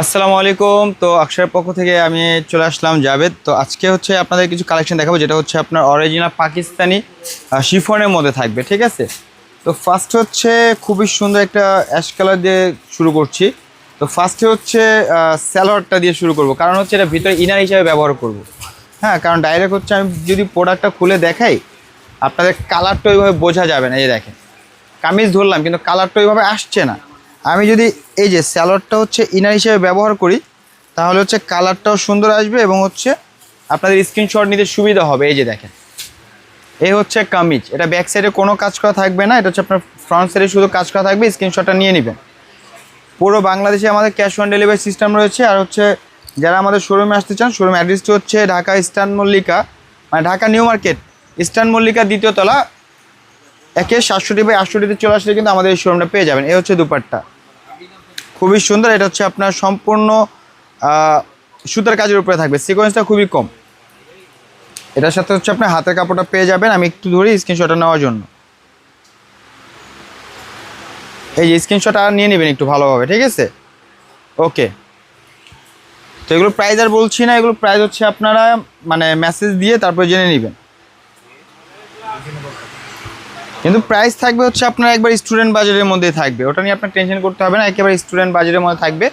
আসসালামু আলাইকুম। তো অক্ষয়ের পক্ষ থেকে আমি চলে আসলাম জাভেদ। তো আজকে হচ্ছে আপনাদের কিছু কালেকশন দেখাবো, যেটা হচ্ছে আপনার অরিজিনাল পাকিস্তানি শিফনের মধ্যে থাকবে। ঠিক আছে, তো ফার্স্ট হচ্ছে খুবই সুন্দর একটা অ্যাশ কালার দিয়ে শুরু করছি। তো ফার্স্টে হচ্ছে স্যালোয়ারটা দিয়ে শুরু করব, কারণ হচ্ছে এটা ভিতরে ইনার হিসাবে ব্যবহার করব। হ্যাঁ, কারণ ডাইরেক্ট হচ্ছে আমি যদি প্রোডাক্টটা খুলে দেখাই, আপনাদের কালারটা ওইভাবে বোঝা যাবে না। এই দেখেন, কামিজ ধরলাম কিন্তু কালারটা ওইভাবে আসছে না। আমি যদি এই যে স্যালোয়ারটা হচ্ছে ইনার হিসেবে ব্যবহার করি, তাহলে হচ্ছে কালারটাও সুন্দর আসবে এবং হচ্ছে আপনাদের স্ক্রিনশট নিতে সুবিধা হবে। এই যে দেখেন, এই হচ্ছে কামিজ। এটা ব্যাক সাইডে কোনো কাজ করা থাকবে না, এটা হচ্ছে আপনার ফ্রন্ট সাইডে শুধু কাজ করা থাকবে। স্ক্রিনশটটা নিয়ে নেবেন। পুরো বাংলাদেশে আমাদের ক্যাশ অন ডেলিভারি সিস্টেম রয়েছে। আর হচ্ছে যারা আমাদের শোরুমে আসতে চান, শোরুম অ্যাড্রেসটি হচ্ছে ঢাকা ইস্টার্ন মল্লিকা, মানে Dhaka New Market Eastern Mallika 2য় তলা, 67/68-তে চলে আসলে কিন্তু আমাদের এই শোরুমটা পেয়ে যাবেন। এই হচ্ছে দুপাট্টা, খুবই সুন্দর। এটা হচ্ছে আপনার সম্পূর্ণ সুতার কাজের উপরে থাকবে, সিকোয়েন্সটা খুবই কম। এটার সাথে হচ্ছে আপনার হাতের কাপড়টা পেয়ে যাবেন। আমি একটু ধরি স্ক্রিনশটটা নেওয়ার জন্য। এই যে স্ক্রিনশটটা নিয়ে নেবেন একটু ভালোভাবে, ঠিক আছে? ওকে। তো এগুলো প্রাইস আর বলছি না, এগুলো প্রাইস হচ্ছে আপনারা মানে মেসেজ দিয়ে তারপরে জেনে নেবেন। কিন্তু প্রাইস থাকবে হচ্ছে আপনার একবার স্টুডেন্ট বাজারের মধ্যেই থাকবে, ওটা নিয়ে আপনার টেনশন করতে হবে না, একেবারে স্টুডেন্ট বাজারের মধ্যে থাকবে।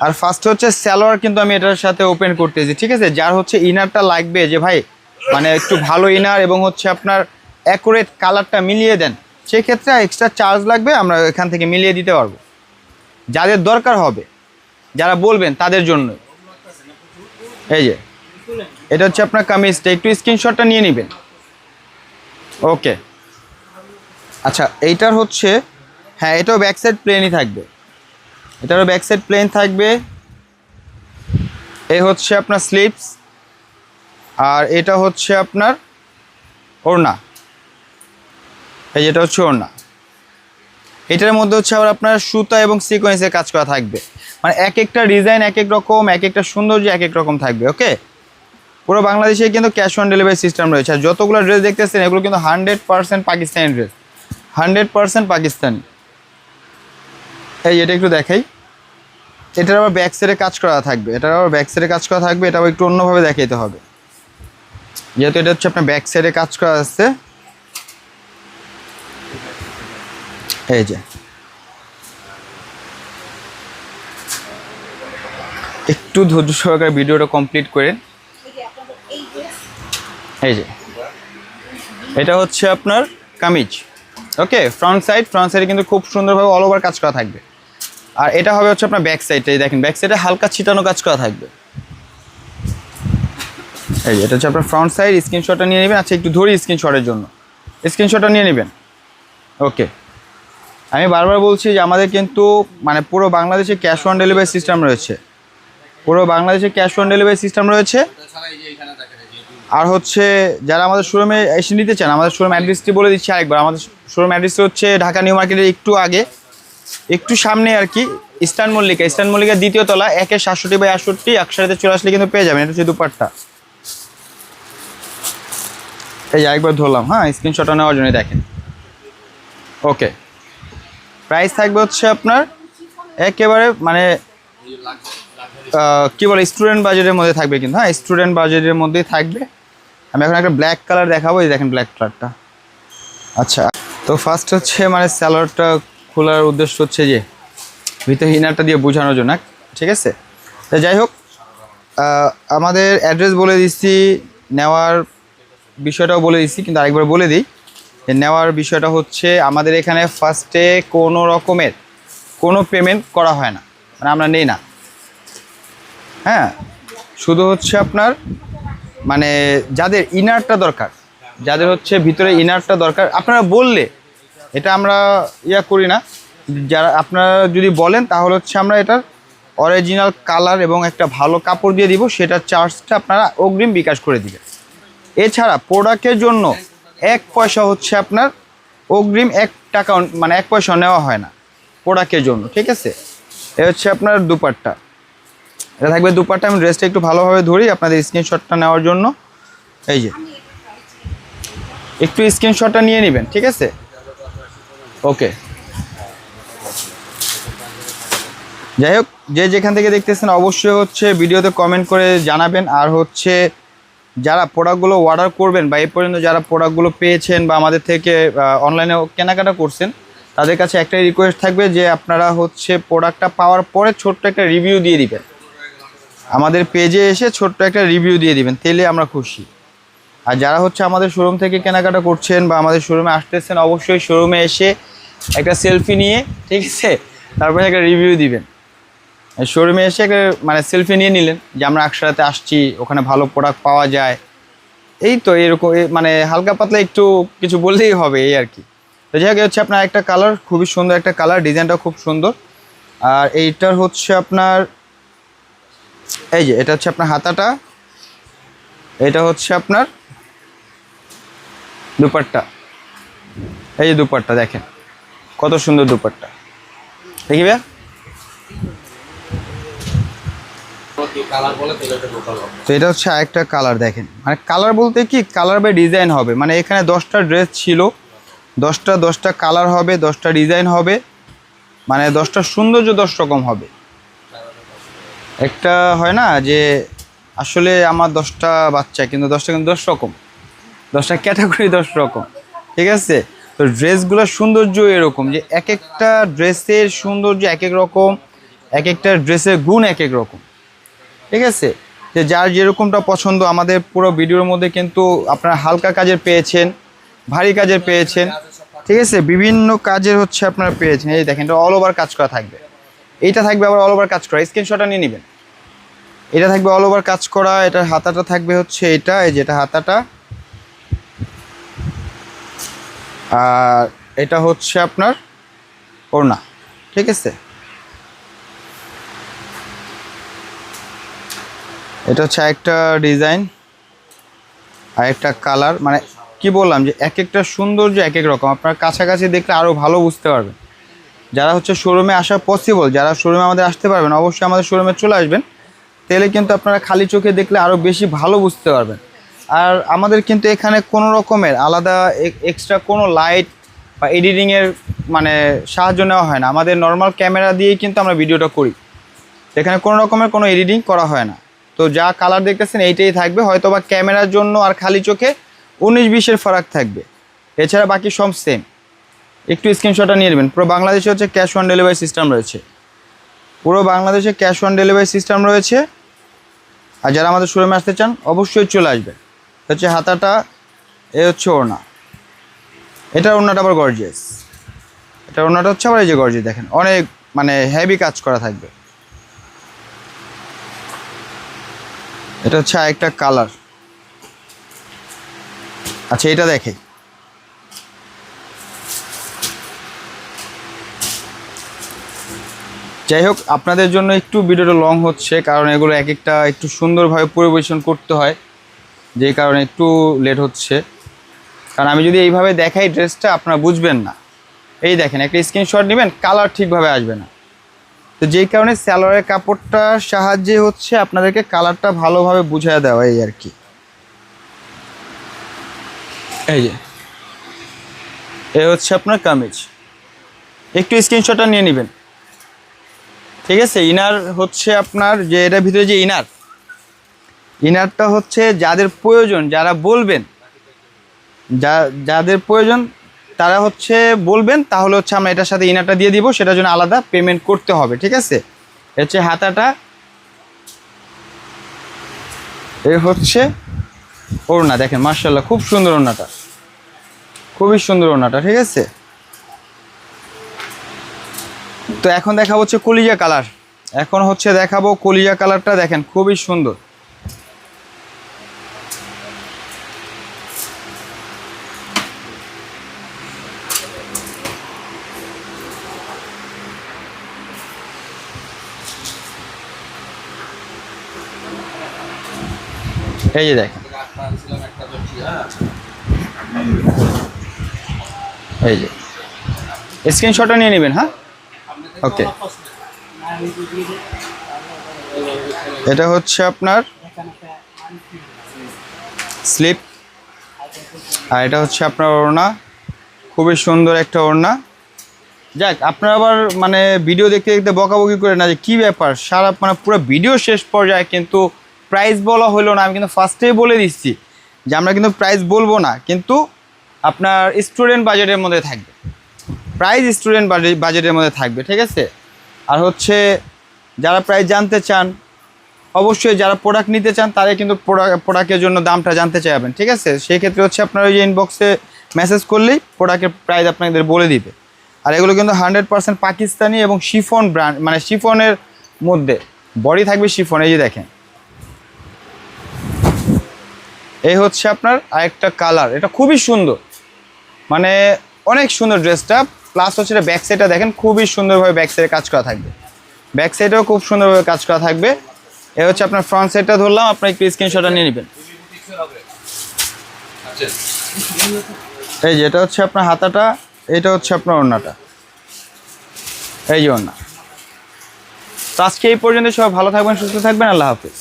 আর ফার্স্ট হচ্ছে স্যালোয়ার কিন্তু আমি এটার সাথে ওপেন করতেছি, ঠিক আছে? যার হচ্ছে ইনারটা লাগবে, যে ভাই মানে একটু ভালো ইনার এবং হচ্ছে আপনার অ্যাকুরেট কালারটা মিলিয়ে দেন, সেক্ষেত্রে এক্সট্রা চার্জ লাগবে, আমরা এখান থেকে মিলিয়ে দিতে পারবো। যাদের দরকার হবে, যারা বলবেন তাদের জন্য। এই যে এটা হচ্ছে আপনার কামিজটা, একটু স্ক্রিনশটটা নিয়ে নেবেন। ওকে। আচ্ছা, এইটার হচ্ছে, হ্যাঁ, এটাও ব্যাক সাইড প্লেনই থাকবে, এটারও ব্যাক সাইড প্লেন থাকবে। এই হচ্ছে আপনার স্লিপস, আর এটা হচ্ছে আপনার ওড়না। এই যেটা হচ্ছে ওড়না, এটার মধ্যে হচ্ছে আবার আপনার সুতা এবং সিকোয়েন্সের কাজ করা থাকবে। মানে এক একটা ডিজাইন এক এক রকম, এক একটা সৌন্দর্য এক এক রকম থাকবে। ওকে, পুরো বাংলাদেশে কিন্তু ক্যাশ অন ডেলিভারি সিস্টেম রয়েছে। আর যতগুলো ড্রেস দেখতেছেন এগুলো কিন্তু 100% পাকিস্তানি ড্রেস, 100% পাকিস্তানি। এই এটা একটু দেখাই, এটার আবার ব্যাক সাইডে কাজ করা থাকবে, এটার আবার ব্যাক সাইডে কাজ করা থাকবে। এটা আবার একটু অন্যভাবে দেখাইতে হবে, যেহেতু এটা হচ্ছে আপনার ব্যাক সাইডে কাজ করা আছে। এই যে একটু ধৈর্য সহকারে ভিডিওটা কমপ্লিট করেন। এই যে এটা হচ্ছে আপনার কামিজ। ওকে, ফ্রন্ট সাইডে কিন্তু খুব সুন্দরভাবে অল ওভার কাজ করা থাকবে। আর এটা হবে হচ্ছে আপনার ব্যাক সাইডে, দেখেন ব্যাক সাইডে হালকা ছিটানো কাজ করা থাকবে। এই যে এটা হচ্ছে আপনার ফ্রন্ট সাইড। স্ক্রিনশটটা নিয়ে নেবেন। আচ্ছা, একটু ধরি স্ক্রিনশটের জন্য, স্ক্রিনশটটা নিয়ে নেবেন। ওকে, আমি বারবার বলছি যে আমাদের কিন্তু মানে পুরো বাংলাদেশে ক্যাশ অন ডেলিভারি সিস্টেম রয়েছে, পুরো বাংলাদেশে ক্যাশ অন ডেলিভারি সিস্টেম রয়েছে। আর হচ্ছে যারা আমাদের শোরুমে এসে নিতে চান, আমাদের শোরুম অ্যাড্রেসটি বলে দিচ্ছি আরেকবার। আমাদের শোরুম অ্যাড্রেসটি হচ্ছে ঢাকা নিউ মার্কেটের একটু আগে, একটু সামনে আর কি, ইস্টার্ন মল্লিকা, ইস্টার্ন মল্লিকা 2য় তলা, 67/68, 61তে চলে আসলে কিন্তু পেয়ে যাবেন। এটা হচ্ছে দুপাট্টা। এই যে আরেকবার ধরলাম, হ্যাঁ, স্ক্রিনশটটা নেওয়ার জন্য দেখেন। ওকে, প্রাইস থাকবে হচ্ছে আপনার একেবারে মানে কি বলে স্টুডেন্ট বাজেটের মধ্যে থাকবে কিন্তু, হ্যাঁ, স্টুডেন্ট বাজেটের মধ্যেই থাকবে। আমি এখন একটা ব্ল্যাক কালার দেখাবো, এই দেখেন ব্ল্যাক কালারটা। আচ্ছা, তো ফার্স্ট হচ্ছে মানে স্যালোয়ারটা খোলার উদ্দেশ্য হচ্ছে যে ভিতরে ইনারটা দিয়ে বোঝানোর জন্য, ঠিক আছে? তো যাই হোক, আমাদের অ্যাড্রেস বলে দিচ্ছি, নেওয়ার বিষয়টাও বলে দিচ্ছি, কিন্তু আরেকবার বলে দিই। নেওয়ার বিষয়টা হচ্ছে আমাদের এখানে ফার্স্টে কোনো রকমের কোনো পেমেন্ট করা হয় না, মানে আমরা নেই না। হ্যাঁ, শুধু হচ্ছে আপনার মানে যাদের ইনারটা দরকার, যাদের হচ্ছে ভিতরে ইনারটা দরকার, আপনারা বললে এটা আমরা করি না। যারা আপনারা যদি বলেন তাহলে হচ্ছে আমরা এটার অরিজিনাল কালার এবং একটা ভালো কাপড় দিয়ে দিব, সেটার চার্জটা আপনারা অগ্রিম বিকাশ করে দিবেন। এছাড়া প্রোডাক্টের জন্য 1 পয়সা হচ্ছে আপনার অগ্রিম 1 টাকা মানে 1 পয়সা নেওয়া হয় না প্রোডাক্টের জন্য, ঠিক আছে? এ হচ্ছে আপনার দুপাট্টা, এটা থাকবে দুপাট্টা। আমি ড্রেসটা একটু ভালোভাবে ধরি আপনাদের স্ক্রিনশটটা নেওয়ার জন্য। এই যে একটু স্ক্রিনশটটা নিয়ে নেবেন, ঠিক আছে? ওকে, যাই হোক, যে যেখান থেকে দেখতেছেন অবশ্যই হচ্ছে ভিডিওতে কমেন্ট করে জানাবেন। আর হচ্ছে যারা প্রোডাক্টগুলো অর্ডার করবেন বা এই পর্যন্ত যারা প্রোডাক্টগুলো পেয়েছেন বা আমাদের থেকে অনলাইনে কেনাকাটা করছেন, তাদের কাছে একটাই রিকোয়েস্ট থাকবে যে আপনারা হচ্ছে প্রোডাক্টটা পাওয়ার পরে ছোট্ট একটা রিভিউ দিয়ে দিবেন, আমাদের পেজে এসে ছোট্ট একটা রিভিউ দিয়ে দিবেন, তাহলে আমরা খুশি। আর যারা হচ্ছে আমাদের শোরুম থেকে কেনাকাটা করছেন বা আমাদের শোরুমে আসতেছেন, অবশ্যই শোরুমে এসে একটা সেলফি নিয়ে, ঠিক আছে, তারপরে একটা রিভিউ দিবেন। শোরুমে এসে মানে সেলফি নিয়ে নিলেন যে আমরা একসাথে আসছি, ওখানে ভালো প্রোডাক্ট পাওয়া যায়, এই তো এরকম মানে হালকা পাতলা একটু কিছু বললেই হবে এই আর কি। তো যাই হোক, হচ্ছে আপনার একটা কালার, খুবই সুন্দর একটা কালার, ডিজাইনটা খুব সুন্দর। আর এইটার হচ্ছে আপনার এই যে এটা হচ্ছে আপনার হাতাটা, এটা হচ্ছে আপনার দুপাট্টা। এই যে দুপাট্টা দেখেন কত সুন্দর দুপাট্টা, দেখিবে। তো এটা হচ্ছে আরেকটা কালার, দেখেন মানে কালার বলতে কি, কালার বাই ডিজাইন হবে, মানে এখানে 10টা ড্রেস ছিল, 10টা কালার হবে, 10টা ডিজাইন হবে, মানে 10টা সৌন্দর্য 10 রকম হবে। একটা হয় না যে আসলে আমার 10টা বাচ্চা, কিন্তু 10টা কিন্তু 10 রকম, 10টা ক্যাটাগরি 10 রকম, ঠিক আছে। তো ড্রেসগুলোর সৌন্দর্য এরকম যে এক একটা ড্রেসের সৌন্দর্য এক এক রকম, এক একটা ড্রেসের গুণ এক এক রকম, ঠিক আছে। যে যার যেরকমটা পছন্দ, আমাদের পুরো ভিডিওর মধ্যে কিন্তু আপনারা হালকা কাজের পেয়েছেন, ভারী কাজের পেয়েছেন, ঠিক আছে, বিভিন্ন কাজের হচ্ছে আপনারা পেয়েছেন। এই দেখেন, এটা অল ওভার কাজ করা থাকবে, এইটা থাকবে আবার অল ওভার কাজ করা, স্ক্রিনশটটা নিয়ে নেবেন। এটা থাকবে অল ওভার কাজ করা, এটার হাতাটা থাকবে হচ্ছে এটা, এই যেটা হাতাটা, আর এটা হচ্ছে আপনার ওড়না, ঠিক আছে। এটা হচ্ছে একটা ডিজাইন আর একটা কালার, মানে কি বললাম যে এক একটা সৌন্দর্য এক এক রকম, আপনার কাছাকাছি দেখলে আরও ভালো বুঝতে পারবেন। যারা হচ্ছে শোরুমে আসা পসিবল, যারা শোরুমে আমাদের আসতে পারবেন, অবশ্যই আমাদের শোরুমে চলে আসবেন, তাহলে কিন্তু আপনারা খালি চোখে দেখলে আরও বেশি ভালো বুঝতে পারবেন। আর আমাদের কিন্তু এখানে কোনো রকমের আলাদা এক্সট্রা কোনো লাইট বা এডিটিংয়ের মানে সাহায্য নেওয়া হয় না, আমাদের নর্মাল ক্যামেরা দিয়েই কিন্তু আমরা ভিডিওটা করি, এখানে কোনো রকমের কোনো এডিটিং করা হয় না। তো যা কালার দেখতেছেন এইটাই থাকবে, হয়তো বা ক্যামেরার জন্য আর খালি চোখে 19-20-এর ফারাক থাকবে, এছাড়া বাকি সব সেম। একটু স্ক্রিনশটটা নিয়ে নেবেন। পুরো বাংলাদেশে হচ্ছে ক্যাশ অন ডেলিভারি সিস্টেম রয়েছে, পুরো বাংলাদেশে ক্যাশ অন ডেলিভারি সিস্টেম রয়েছে। আর যারা আমাদের শোরুমে আসতে চান অবশ্যই চলে আসবেন। হচ্ছে হাতাটা, এ হচ্ছে ওড়না, এটার ওড়নাটা আবার গর্জিয়াস, এটার ওড়নাটা হচ্ছে আবার এই যে গর্জিয়াস, দেখেন অনেক মানে হেভি কাজ করা থাকবে। এটা হচ্ছে আরেকটা কালার। আচ্ছা, এটা দেখে যাই হোক, আপনাদের জন্য একটু ভিডিওটা লং হচ্ছে, কারণ এগুলো এক একটা একটু সুন্দরভাবে পরিবেশন করতে হয়, যেই কারণে একটু লেট হচ্ছে। কারণ আমি যদি এইভাবে দেখাই ড্রেসটা আপনারা বুঝবেন না। এই দেখেন, একটা স্ক্রিনশট নেবেন, কালার ঠিকভাবে আসবে না। তো যেই কারণে সালোয়ারের কাপড়টার সাহায্যে হচ্ছে আপনাদেরকে কালারটা ভালোভাবে বুঝিয়ে দেওয়া, এই আর কি। এই যে এ হচ্ছে আপনার কামিজ, একটু স্ক্রিনশটটা নিয়ে নেবেন, ঠিক আছে। ইনার হচ্ছে আপনার যে এটার ভিতরে যে ইনারটা হচ্ছে যাদের প্রয়োজন, যারা বলবেন, যাদের প্রয়োজন তারা হচ্ছে বলবেন, তাহলে হচ্ছে আমরা এটার সাথে ইনারটা দিয়ে দিব, সেটার জন্য আলাদা পেমেন্ট করতে হবে, ঠিক আছে। হচ্ছে হাতাটা, এ হচ্ছে ওড়না, দেখেন মাশাআল্লাহ খুব সুন্দর ওড়নাটা, খুবই সুন্দর ওড়নাটা, ঠিক আছে। তো এখন দেখাবো হচ্ছে কলিজা কালার, এখন হচ্ছে দেখাবো কলিজা কালারটা, দেখেন খুবই সুন্দর। এই যে দেখেন, এই যে স্ক্রিনশটটা নিয়ে নেবেন, হ্যাঁ ওকে। এটা হচ্ছে আপনার স্লিপ, আর এটা হচ্ছে আপনার ওড়না, খুবই সুন্দর একটা ওড়না, যাক, আপনারা আবার মানে ভিডিও দেখতে দেখতে বকাবকি করে না যে কী ব্যাপার, সারা মানে পুরো ভিডিও শেষ পর্যায়ে কিন্তু প্রাইস বলা হলো না। আমি কিন্তু ফার্স্টেই বলে দিচ্ছি যে আমরা কিন্তু প্রাইস বলবো না, কিন্তু আপনার স্টুডেন্ট বাজেটের মধ্যে থাকবে, প্রাইস স্টুডেন্ট বাজেটের মধ্যে থাকবে, ঠিক আছে। আর হচ্ছে যারা প্রাইস জানতে চান, অবশ্যই যারা প্রোডাক্ট নিতে চান তারাই কিন্তু প্রোডাক্টের জন্য দামটা জানতে চাইবেন, ঠিক আছে। সেই ক্ষেত্রে হচ্ছে আপনার ওই যে ইনবক্সে মেসেজ করলেই প্রোডাক্টের প্রাইস আপনাদের বলে দিবে। আর এগুলো কিন্তু 100% পাকিস্তানি এবং শিফন ব্র্যান্ড, মানে শিফনের মধ্যে বডি থাকবে শিফন। এই যে দেখেন, এই হচ্ছে আপনার আরেকটা কালার, এটা খুবই সুন্দর, মানে অনেক সুন্দর ড্রেসটা। প্লাস হচ্ছে এটা ব্যাক সাইডটা দেখেন, খুবই সুন্দরভাবে ব্যাক সাইডে কাজ করা থাকবে, ব্যাক সাইডেও খুব সুন্দরভাবে কাজ করা থাকবে। এ হচ্ছে আপনার ফ্রন্ট সাইডটা ধরলাম, আপনার একটু স্ক্রিনশটটা নিয়ে নেবেন। এই যে এটা হচ্ছে আপনার হাতাটা, এটা হচ্ছে আপনার ওড়নাটা, এই যে ওড়না। তো আজকে এই পর্যন্ত, সবাই ভালো থাকবেন, সুস্থ থাকবেন, আল্লাহ হাফিজ।